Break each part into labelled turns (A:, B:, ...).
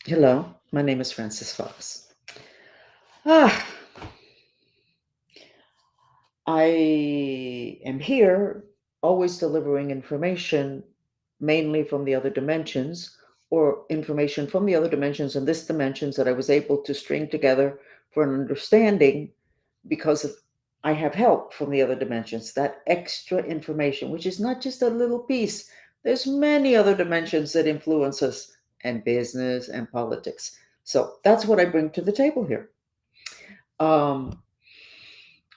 A: Hello, my name is Francis Fox. Ah, I am here always delivering information, mainly from the other dimensions, or information from the other dimensions and this dimensions that I was able to string together for an understanding because I have help from the other dimensions, that extra information, which is not just a little piece. There's many other dimensions that influence us, and business and politics. So that's what I bring to the table here. Um,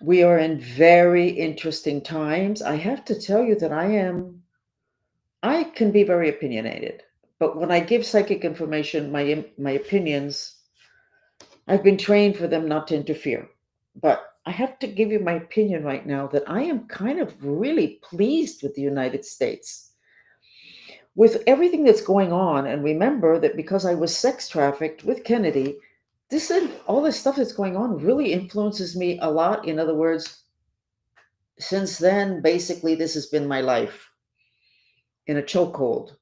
A: we are in very interesting times. I have to tell you that I can be very opinionated, but when I give psychic information, my opinions, I've been trained for them not to interfere. But I have to give you my opinion right now that I am kind of really pleased with the United States. With everything that's going on, and remember that because I was sex trafficked with Kennedy, this and all this stuff that's going on really influences me a lot. In other words, since then, basically, this has been my life in a chokehold.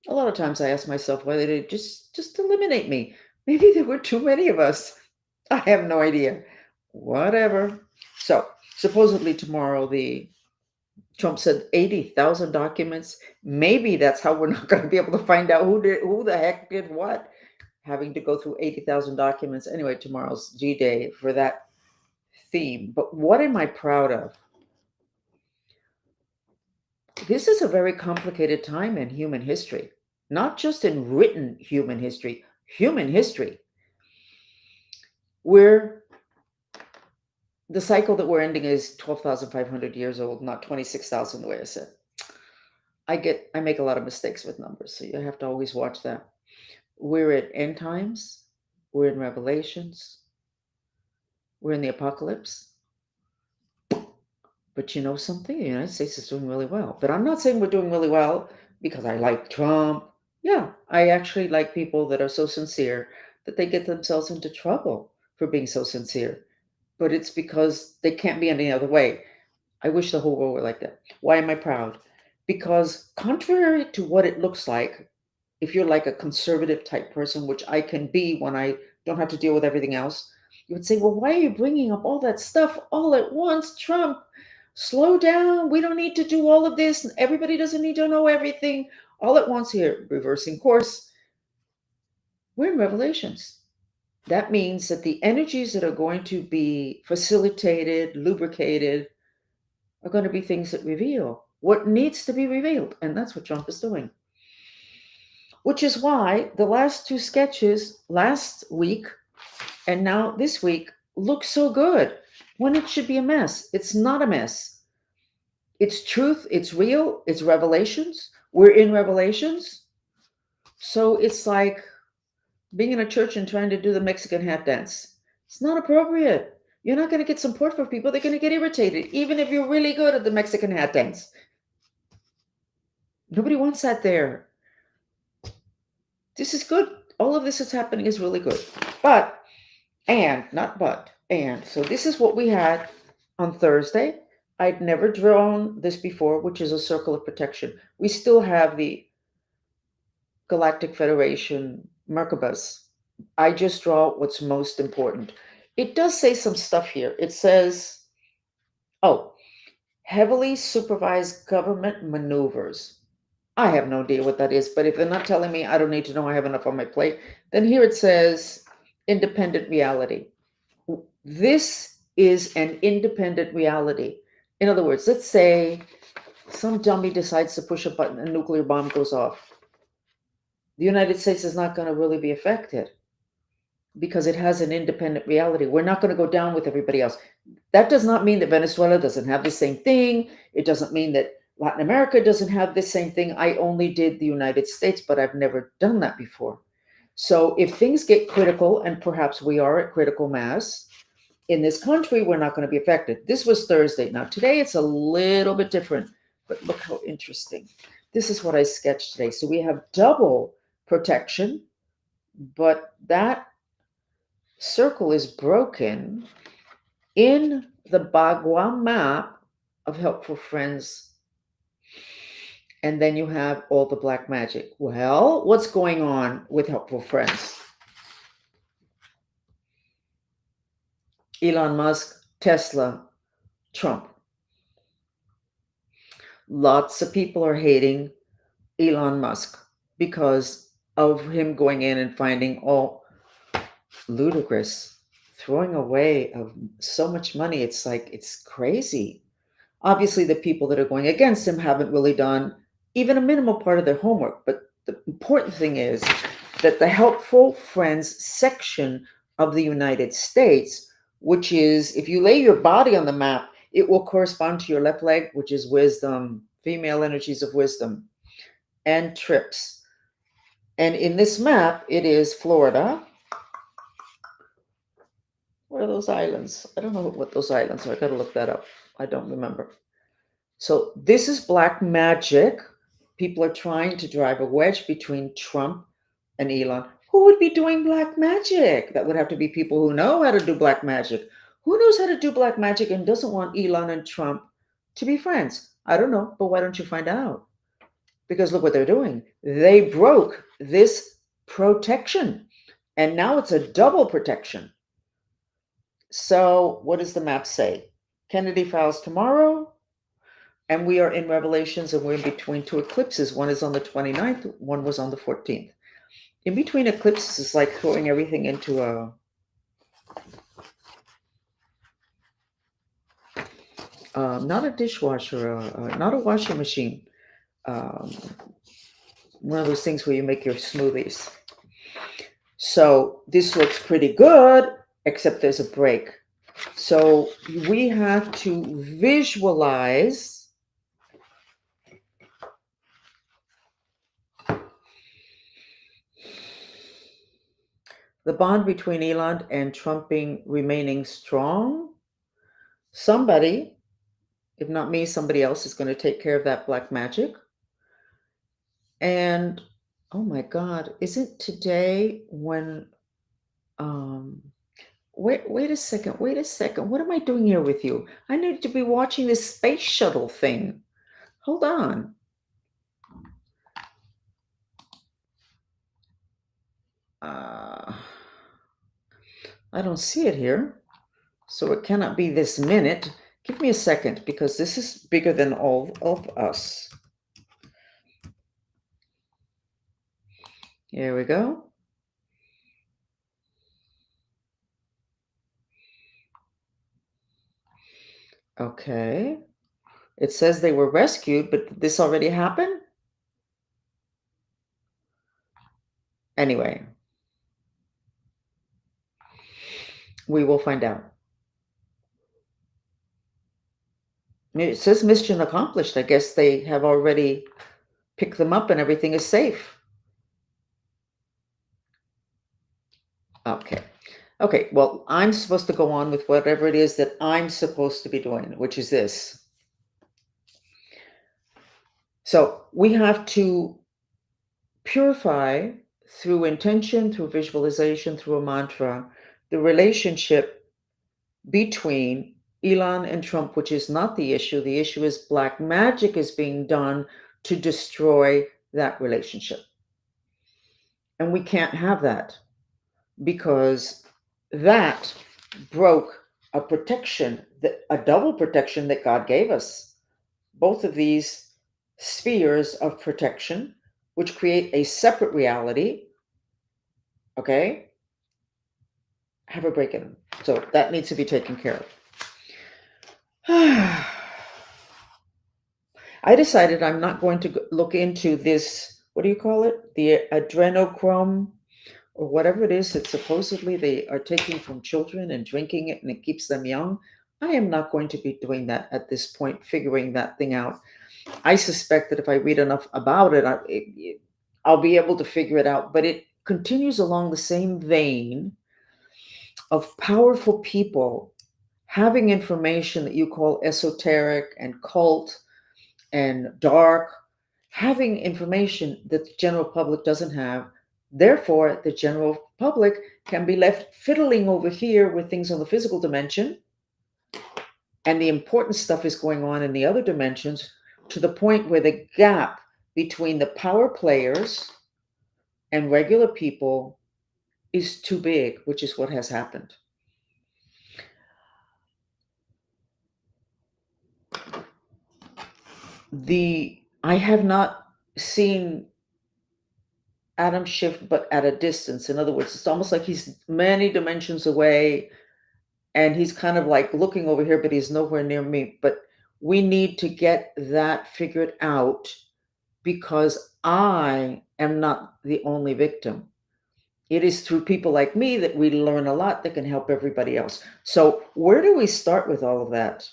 A: A lot of times I ask myself why they did just eliminate me. Maybe there were too many of us. I have no idea. Whatever. So supposedly tomorrow the Trump said 80,000 documents. Maybe that's how we're not going to be able to find out who the heck did what. Having to go through 80,000 documents. Anyway, tomorrow's G Day for that theme. But what am I proud of? This is a very complicated time in human history, not just in written human history, human history, where the cycle that we're ending is 12,500 years old, not 26,000, the way I said. I make a lot of mistakes with numbers, so you have to always watch that. We're at end times, we're in Revelations, we're in the apocalypse. But you know something? The United States is doing really well. But I'm not saying we're doing really well because I like Trump. Yeah, I actually like people that are so sincere that they get themselves into trouble for being so sincere. But it's because they can't be any other way. I wish the whole world were like that. Why am I proud? Because contrary to what it looks like, if you're like a conservative type person, which I can be when I don't have to deal with everything else, you would say, well, why are you bringing up all that stuff all at once, Trump? Slow down. We don't need to do all of this. Everybody doesn't need to know everything all at once here. Reversing course. We're in Revelations. That means that the energies that are going to be facilitated, lubricated, are going to be things that reveal what needs to be revealed. And that's what Trump is doing. Which is why the last two sketches last week and now this week look so good when it should be a mess. It's not a mess. It's truth, it's real, it's revelations. We're in revelations. So it's like being in a church and trying to do the Mexican hat dance. It's not appropriate. You're not going to get support from people. They're going to get irritated, even if you're really good at the Mexican hat dance. Nobody wants that there. This is good. All of this is happening is really good. But, and, not but, and. So this is what we had on Thursday. I'd never drawn this before, which is a circle of protection. We still have the Galactic Federation Merkabahs. I just draw what's most important. It does say some stuff here. It says, oh, heavily supervised government maneuvers. I have no idea what that is, but if they're not telling me, I don't need to know. I have enough on my plate. Then here it says independent reality. This is an independent reality. In other words, let's say some dummy decides to push a button, a nuclear bomb goes off. The United States is not going to really be affected because it has an independent reality. We're not going to go down with everybody else. That does not mean that Venezuela doesn't have the same thing. It doesn't mean that Latin America doesn't have the same thing. I only did the United States, but I've never done that before. So if things get critical, and perhaps we are at critical mass in this country, we're not going to be affected. This was Thursday. Now, today it's a little bit different, but look how interesting. This is what I sketched today. So we have double protection, but that circle is broken in the Bagua map of Helpful Friends. And then you have all the black magic. Well, what's going on with Helpful Friends? Elon Musk, Tesla, Trump. Lots of people are hating Elon Musk because of him going in and finding all ludicrous, throwing away of so much money. It's like, it's crazy. Obviously, the people that are going against him haven't really done even a minimal part of their homework. But the important thing is that the Helpful Friends section of the United States, which is, if you lay your body on the map, it will correspond to your left leg, which is wisdom, female energies of wisdom, and trips. And in this map, it is Florida. What are those islands? I don't know what those islands are. I got to look that up. I don't remember. So this is black magic. People are trying to drive a wedge between Trump and Elon. Who would be doing black magic? That would have to be people who know how to do black magic. Who knows how to do black magic and doesn't want Elon and Trump to be friends? I don't know, but why don't you find out? Because look what they're doing. They broke this protection, and now it's a double protection. So what does the map say? Kennedy files tomorrow, and we are in Revelations, and we're in between two eclipses. One is on the 29th, one was on the 14th. In between eclipses is like throwing everything into not a dishwasher, not a washing machine. One of those things where you make your smoothies. So this looks pretty good, except there's a break. So we have to visualize the bond between Elon and Trump remaining strong. Somebody, if not me, somebody else is going to take care of that black magic. And oh my God, isn't today when wait a second, what am I doing here with you? I need to be watching this space shuttle thing. Hold on. I don't see it here, so it cannot be this minute. Give me a second, because this is bigger than all of us. Here we go. Okay. It says they were rescued, but did this already happened? Anyway, we will find out. It says mission accomplished. I guess they have already picked them up and everything is safe. Okay. Okay, well, I'm supposed to go on with whatever it is that I'm supposed to be doing, which is this. So we have to purify through intention, through visualization, through a mantra, the relationship between Elon and Trump, which is not the issue. The issue is black magic is being done to destroy that relationship. And we can't have that, because that broke a protection, a double protection that God gave us. Both of these spheres of protection, which create a separate reality, okay, have a break in them. So that needs to be taken care of. I decided I'm not going to look into this, what do you call it? The adrenochrome, or whatever it is that supposedly they are taking from children and drinking it and it keeps them young. I am not going to be doing that at this point, figuring that thing out. I suspect that if I read enough about it, I'll be able to figure it out. But it continues along the same vein of powerful people having information that you call esoteric and cult and dark, having information that the general public doesn't have. Therefore, the general public can be left fiddling over here with things on the physical dimension, and the important stuff is going on in the other dimensions, to the point where the gap between the power players and regular people is too big, which is what has happened. I have not seen Adam shift, but at a distance. In other words, it's almost like he's many dimensions away and he's kind of like looking over here, but he's nowhere near me. But we need to get that figured out because I am not the only victim. It is through people like me that we learn a lot that can help everybody else. So, where do we start with all of that?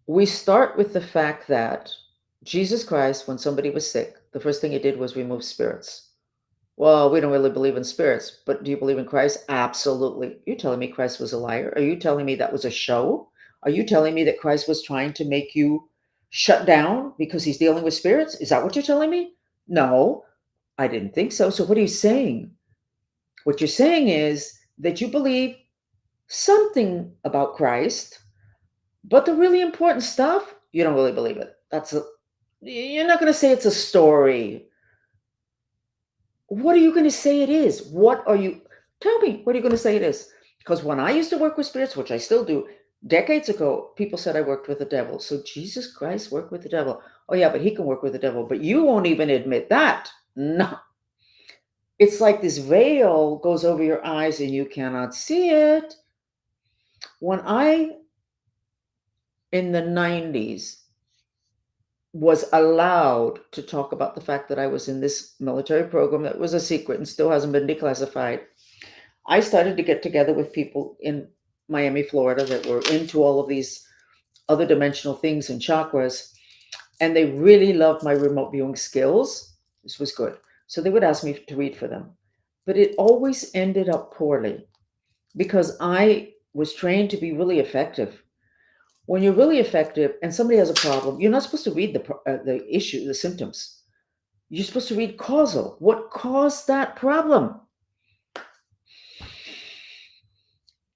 A: We start with the fact that Jesus Christ, when somebody was sick, the first thing he did was remove spirits. Well, we don't really believe in spirits, but do you believe in Christ? Absolutely. You're telling me Christ was a liar? Are you telling me that was a show? Are you telling me that Christ was trying to make you shut down because he's dealing with spirits? Is that what you're telling me? No, I didn't think so. So, what are you saying? What you're saying is that you believe something about Christ, but the really important stuff, you don't really believe it. You're not going to say it's a story. What are you going to say it is? Tell me, what are you going to say it is? Because when I used to work with spirits, which I still do, decades ago, people said I worked with the devil. So Jesus Christ worked with the devil. Oh, yeah, but he can work with the devil. But you won't even admit that. No. It's like this veil goes over your eyes and you cannot see it. When I, in the 90s, was allowed to talk about the fact that I was in this military program that was a secret and still hasn't been declassified, I started to get together with people in Miami, Florida that were into all of these other dimensional things and chakras. And they really loved my remote viewing skills. This was good. So they would ask me to read for them. But it always ended up poorly because I was trained to be really effective. When you're really effective and somebody has a problem, you're not supposed to read the issue, the symptoms. You're supposed to read causal. What caused that problem?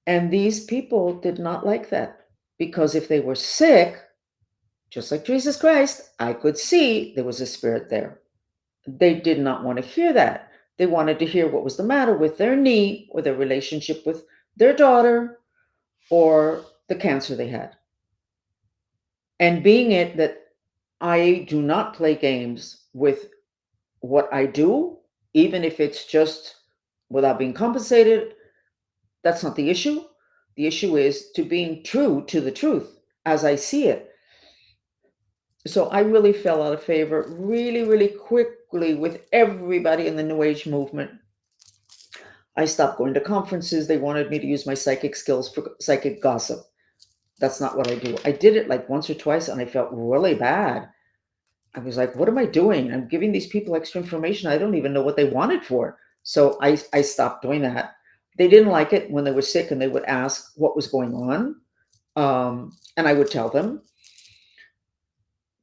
A: And these people did not like that because if they were sick, just like Jesus Christ, I could see there was a spirit there. They did not want to hear that. They wanted to hear what was the matter with their knee or their relationship with their daughter or the cancer they had. And being it that I do not play games with what I do, even if it's just without being compensated, that's not the issue. The issue is to being true to the truth as I see it. So I really fell out of favor really, really quickly with everybody in the New Age movement. I stopped going to conferences. They wanted me to use my psychic skills for psychic gossip. That's not what I do. I did it like once or twice and I felt really bad. I was like, what am I doing? I'm giving these people extra information. I don't even know what they want it for. So I stopped doing that. They didn't like it when they were sick and they would ask what was going on. And I would tell them.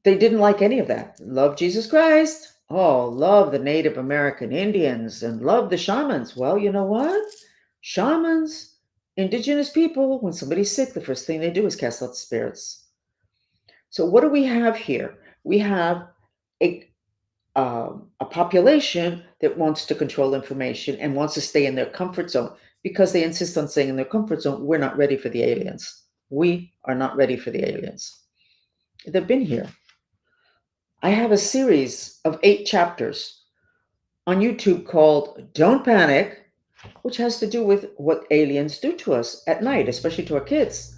A: They didn't like any of that. Love Jesus Christ. Oh, love the Native American Indians and love the shamans. Well, you know what? Shamans, indigenous people, when somebody's sick, the first thing they do is cast out spirits. So what do we have here? We have a population that wants to control information and wants to stay in their comfort zone. Because they insist on staying in their comfort zone, we're not ready for the aliens. We are not ready for the aliens. They've been here. I have a series of 8 chapters on YouTube called Don't Panic, which has to do with what aliens do to us at night, especially to our kids.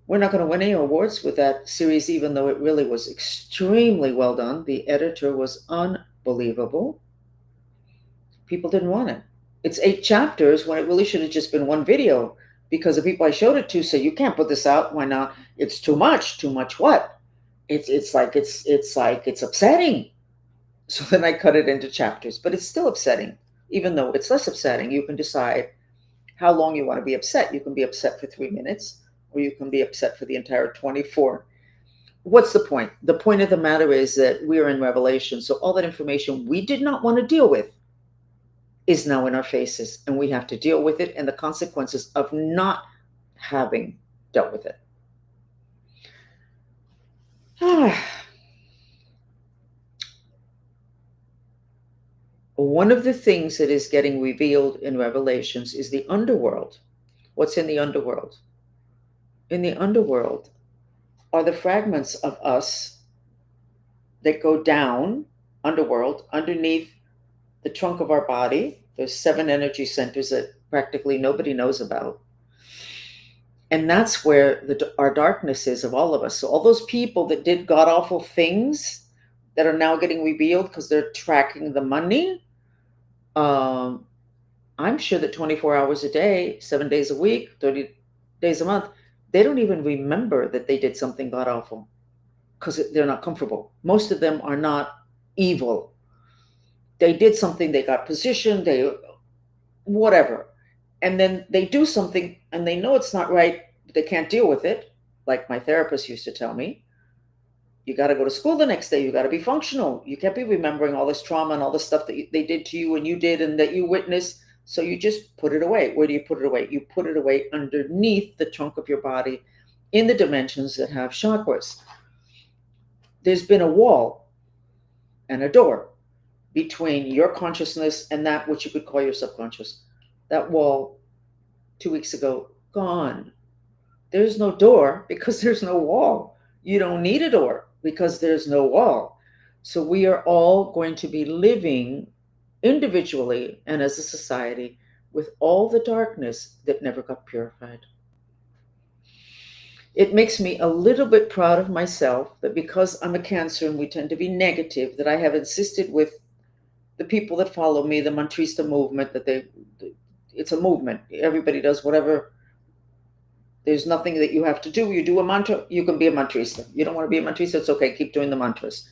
A: We're not going to win any awards with that series, even though it really was extremely well done. The editor was unbelievable. People didn't want it. It's 8 chapters when it really should have just been one video because the people I showed it to say, you can't put this out. Why not? It's too much. Too much what? It's like it's upsetting. So then I cut it into chapters, but it's still upsetting. Even though it's less upsetting, you can decide how long you want to be upset. You can be upset for 3 minutes, or you can be upset for the entire 24. What's the point? The point of the matter is that we're in Revelation, so all that information we did not want to deal with is now in our faces, and we have to deal with it and the consequences of not having dealt with it. One of the things that is getting revealed in Revelations is the underworld. What's in the underworld? In the underworld are the fragments of us that go down, underworld, underneath the trunk of our body. There's 7 energy centers that practically nobody knows about. And that's where our darkness is, of all of us. So all those people that did god awful things that are now getting revealed because they're tracking the money, I'm sure that 24 hours a day, 7 days a week, 30 days a month, they don't even remember that they did something god awful because they're not comfortable. Most of them are not evil. They did something, they got positioned, they whatever. And then they do something and they know it's not right, but they can't deal with it. Like my therapist used to tell me, you got to go to school the next day. You got to be functional. You can't be remembering all this trauma and all the stuff that they did to you and you did and that you witnessed. So you just put it away. Where do you put it away? You put it away underneath the trunk of your body in the dimensions that have chakras. There's been a wall and a door between your consciousness and that which you could call your subconscious. That wall 2 weeks ago, gone. There's no door because there's no wall. You don't need a door because there's no wall. So we are all going to be living individually and as a society with all the darkness that never got purified. It makes me a little bit proud of myself that because I'm a Cancer and we tend to be negative, that I have insisted with the people that follow me, the Mantrista movement, that it's a movement. Everybody does whatever. There's nothing that you have to do. You do a mantra, you can be a mantrista. You don't want to be a mantrista, it's okay. Keep doing the mantras.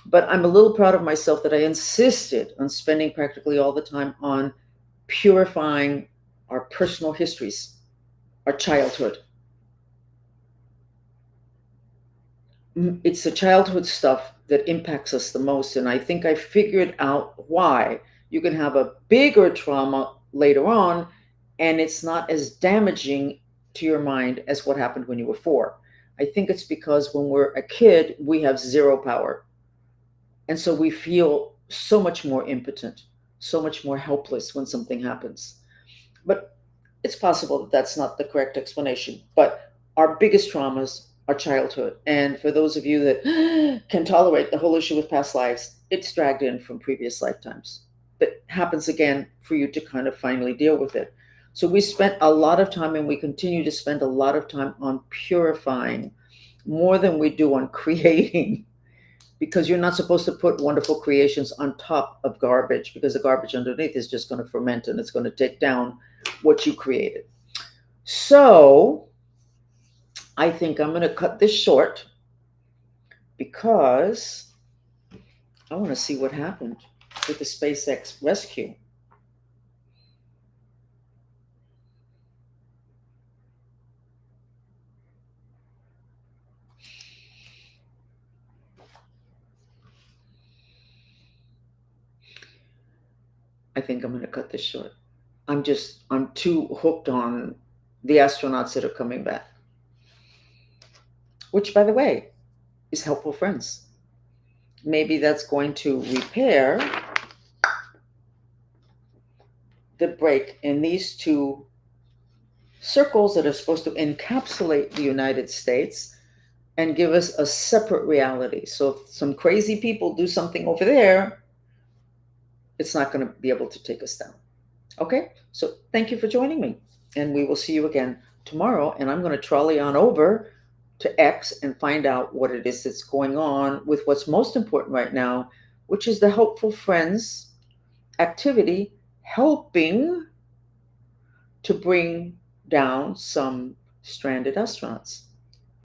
A: But I'm a little proud of myself that I insisted on spending practically all the time on purifying our personal histories, our childhood. It's the childhood stuff that impacts us the most. And I think I figured out why. You can have a bigger trauma later on, and it's not as damaging to your mind as what happened when you were 4. I think it's because when we're a kid, we have 0 power. And so we feel so much more impotent, so much more helpless when something happens. But it's possible that that's not the correct explanation. But our biggest traumas are childhood. And for those of you that can tolerate the whole issue with past lives, it's dragged in from previous lifetimes. That happens again for you to kind of finally deal with it. So we spent a lot of time, and we continue to spend a lot of time on purifying more than we do on creating, because you're not supposed to put wonderful creations on top of garbage, because the garbage underneath is just going to ferment and it's going to take down what you created. So I think I'm going to cut this short because I want to see what happened with the SpaceX rescue. I think I'm going to cut this short. I'm too hooked on the astronauts that are coming back, which, by the way, is Helpful Friends. Maybe that's going to repair the break in these 2 circles that are supposed to encapsulate the United States and give us a separate reality. So if some crazy people do something over there, it's not going to be able to take us down. Okay, so thank you for joining me, and we will see you again tomorrow. And I'm going to trolley on over to X and find out what it is that's going on with what's most important right now, which is the Helpful Friends activity helping to bring down some stranded astronauts.